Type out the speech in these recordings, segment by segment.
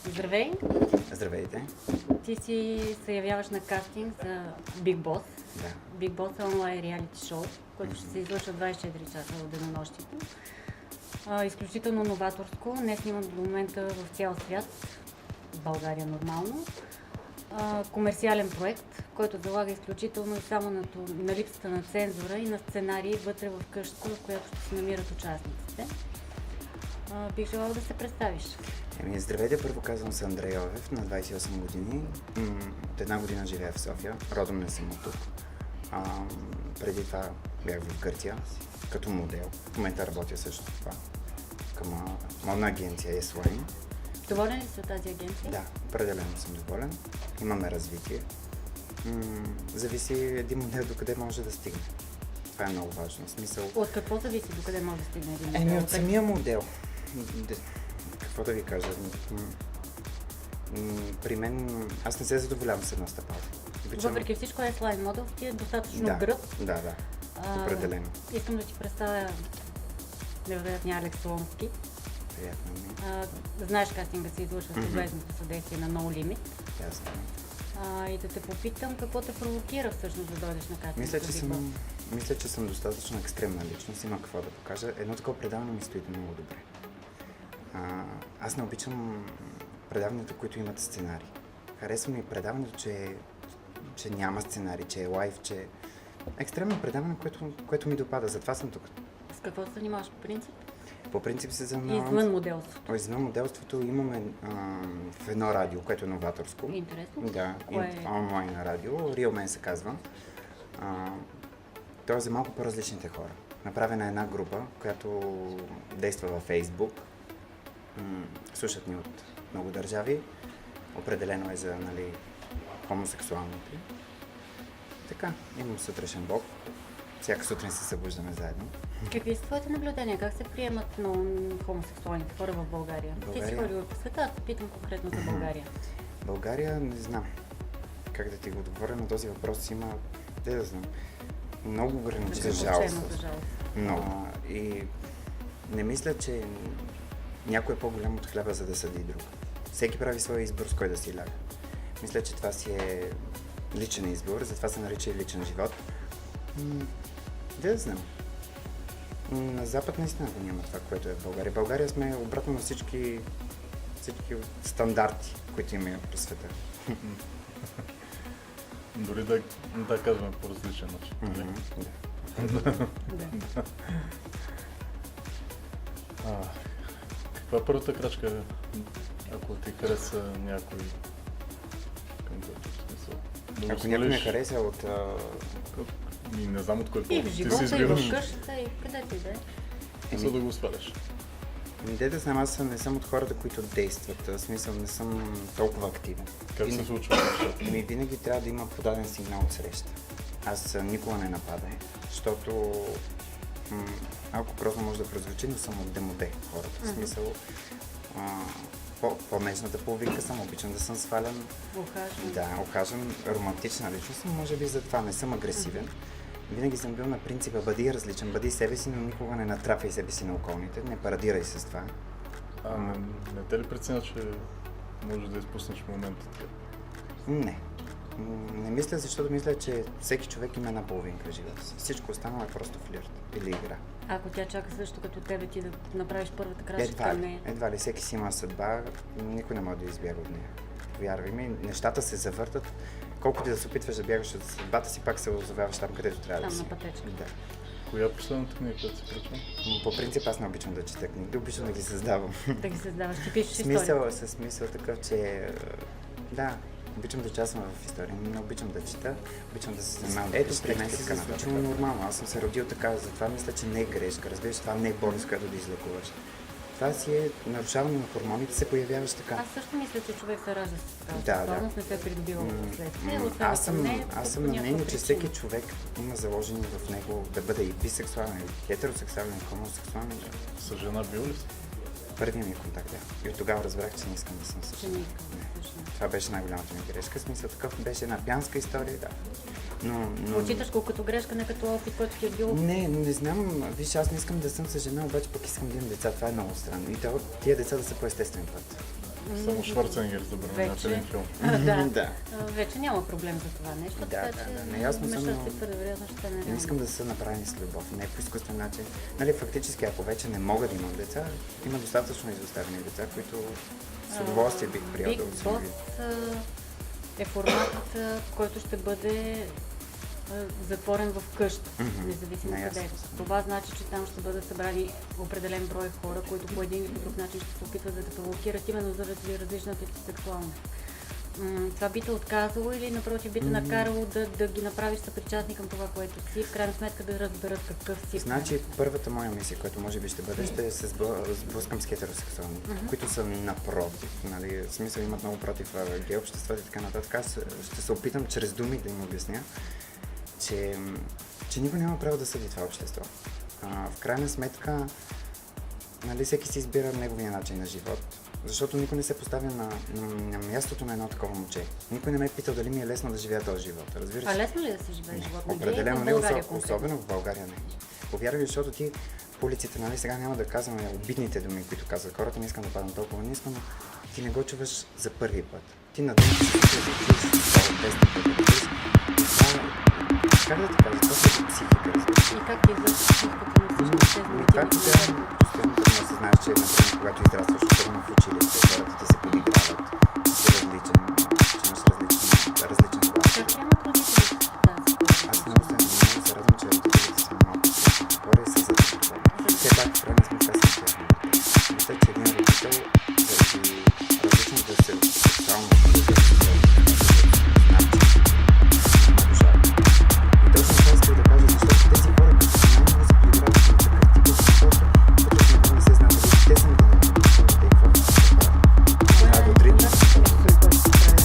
Здравей! Здравейте! Ти се явяваш на кастинг за Big Boss. Да. Big Boss е онлайн реалити шоу, което ще се излъчва 24 часа в денонощието. Изключително новаторско, не снимат до момента в цял свят, в България нормално. Комерциален проект, който залага изключително само на липсата на цензура и на сценарии вътре в къщата, в която ще се намират участниците. Бих желала да се представиш. Здравейте, първо казвам се Андрей Йовев, на 28 години. От една година живея в София, родом не съм от тук. Преди това бях в Гърция, като модел. В момента работя също това към модна агенция S-Line. Доволен ли си от тази агенция? Да, определено съм доволен. Имаме развитие. Зависи един модел докъде може да стигне. Това е много важно. Смисъл... От какво зависи докъде може да стигне един модел? От самия модел. Какво да ви кажа? При мен, аз не се задоволявам с една стъпала. Въпреки всичко, S-Line модел ти е достатъчно гръб. Да, определено. Искам да ти представя невероятния Алекс Слонски. Приятно ми. Знаеш, кастинга се излъчва с известното съдействие на No Limit. Ясно. И да те попитам какво те провокира всъщност да дойдеш на кастинг. Мисля, че съм достатъчно екстремна личност, има какво да покажа. Едно такова предаване ми стои много добре. Аз не обичам предаването, които имат сценарий. Харесва ми предаването, че няма сценарий, че е лайв, че е екстремно предаване, което ми допада. Затова съм тук. С какво се занимаваш по принцип? По принцип се занимавам... Извън моделството. Извън моделството имаме в едно радио, което е новаторско. Интересно. Да, Кое е? онлайн радио. Real Man се казва. То е за малко по-различните хора. Направена е една група, която действа във Facebook. Слушат ни от много държави. Определено е за хомосексуалните. Така, имам сутрешен блок. Всяка сутрин се събуждаме заедно. Какви са твоите наблюдения? Как се приемат на хомосексуалните хора в България? Ти си ходила по света, аз питам конкретно за България. България не знам как да ти го отговоря на този въпрос. Има, да знам, много ограничен жалост. Много. И не мисля, че някой е по-голям от хляба, за да съди друг. Всеки прави своя избор, с кой да си ляга. Мисля, че това си е личен избор, затова се нарича и личен живот. Да знам. На Запад наистина го няма това, което е в България. В България сме обратно на всички стандарти, които има по света. Дори да казваме по различен начин. Каква е първата крачка, ако ти хареса някой, към който смисъл? Ако някой ме хареса от... Не знам от кой и в живота, и в къщата, и където и да е. Смисъл да го сваляш. Да знам, аз не съм от хората, които действат. В смисъл, не съм толкова активен. Как се случва? Винаги трябва да има подаден сигнал от среща. Аз никога не напада, защото малко просто може да прозвучи, но съм от демоде хората. В смисъл, по-нежната половинка съм, обичам да съм свален. Ухажен. Да, ухажен, романтична личност, може би затова не съм агресивен. Винаги съм бил на принципа бъди различен, бъди себе си, но никога не натрапвай себе си на околните, не парадирай с това. Не те ли преценя, че можеш да изпуснеш момента? Не. Не мисля, защото мисля, че всеки човек има една половинка в живота си. Всичко останало е просто флирт или игра. Ако тя чака също като тебе, ти да направиш първата крачка към нея? Едва ли, всеки си има съдба, никой не може да избяга от нея. Повярвай ми, нещата се завъртат. Колкото да се опитваш да бягаш от съдбата си, пак се озоваваш там, където трябва да си. Там на пътечка. Да. Коя е последната книга, която си прочел? По принцип аз не обичам да чета книги, обичам да ги създавам. Да ги създаваш, ти пишеш история. Със смисъл такъв, че да, обичам да участвам в история, не обичам да чета, обичам да се занимавам. Ето при мен се случило нормално, аз съм се родил така, затова мисля, че не е грешка, разбираш, това не е болест, която да излекуваш. Това си е нарушаване на хормоните, се появяваш така. Аз също мисля, че човек се ражда с такава способност, не се придобива в последствие. Аз съм на мнение, че всеки човек има заложени в него да бъде и бисексуален, и хетеросексуален, и хомосексуален. С жена бил ли си? Първият ми контакт, да. И от тогава разбрах, че не искам да съм също. Това беше най-голямата ми грешка. Смисъл такъв беше една пянска история, да. Но... Отчиташ го като грешка, не като опит, който ти е бил? Не знам. Виж, аз не искам да съм с жена, обаче пък искам да имам деца. Това е много странно. И тия деца да са по естествен път. Само Шварценегер забранява Вече. един филм. Да. Да. Вече няма проблем за това нещо, Да, така да, че да, наясно съм, нещата но си твърде вероятно ще не Не искам да са направени с любов, не по изкуствен начин. Нали, фактически, ако вече не мога да имам деца, има достатъчно изоставени деца, които с удоволствие бих приел да Big осиновя. Boss е формат, който ще бъде затворен в къща, независимо наясно къде. съм. Това значи, че там ще бъдат събрани определен брой хора, които по един или друг начин ще се опитват да те провокират именно заради различната ти сексуалност. Това би те отказало или напротив би те накарало да ги направиш съпричастни към това, което си, в крайна сметка да разберат какъв си. Значи, първата моя мисия, която може би ще бъде, ще се сблъскам с хетеросексуални, които са напротив. Нали, в смисъл имат много против гей обществото и така нататък. Аз ще се опитам чрез думи да им обясня, че никой няма право да съди това общество. В крайна сметка, нали, всеки си избира неговия начин на живот, защото никой не се поставя на мястото на едно такова момче. Никой не ме е питал дали ми е лесно да живея този живот. Разбира се. Лесно ли да се живее живот? Определено в не, България особено в България не. Повярвай, защото ти по улиците, нали, сега няма да казваме обидните думи, които казват хората, не искам да падам толкова ниско, но ти не го чуваш за първи път. Ти на ден си да чуеш това тесно, как да ти кажа, това е психика, разбира се. И как ти излъчиш психиката на всички тези Това мотиви? постоянно да не осъзнаеш, че, например, когато израстваш, особено в училище, хората ти се подиграват, че си различен, че имаш различен глас. Как приемат родителите тази Аз много се радвам, че родителите са малко хора и са за това. Все пак, в крайна сметка, съм честен. Мисля, че един родител, заради различната сексуалност, и точно това исках да кажа, защото тези хора, които са най-много се подиграват на такъв тип обществото, като в него не се знам дали те са на какво да правят. Кога ще се прави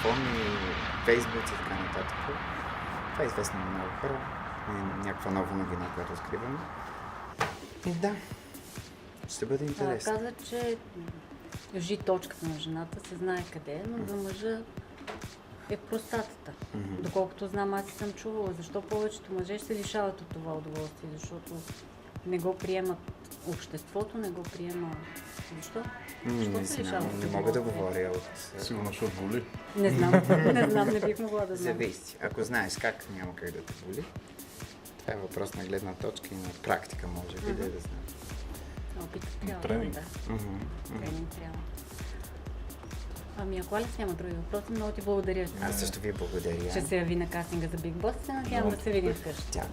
телефони, фейсбуци и така нататък. Това е известно на много хора. Е някаква нова новина, която разкриваме. И да, ще бъде интересно. Каза, че жи точката на жената се знае къде е, но за мъжа е простатата. Доколкото знам, аз и съм чувала. Защо повечето мъже се лишават от това удоволствие? Защото не го приемат обществото, не го приема... Защо? Не се знам, лишават не от мога да удоволствие? говоря от... Сигурно, защото боли. Не знам, не бих могла да знам. Зависи. Ако знаеш как, няма как да те боли. Това е въпрос на гледна точка и на практика, може би, да знам. Опит трябва. Тренинг. Да. Тренинг трябва. Ами ако Алекс няма други въпроси, много ти благодаря, Аз също ви благодаря. че се яви на кастинга за Big Boss. Се надявам да се видим вкъщи. Тя.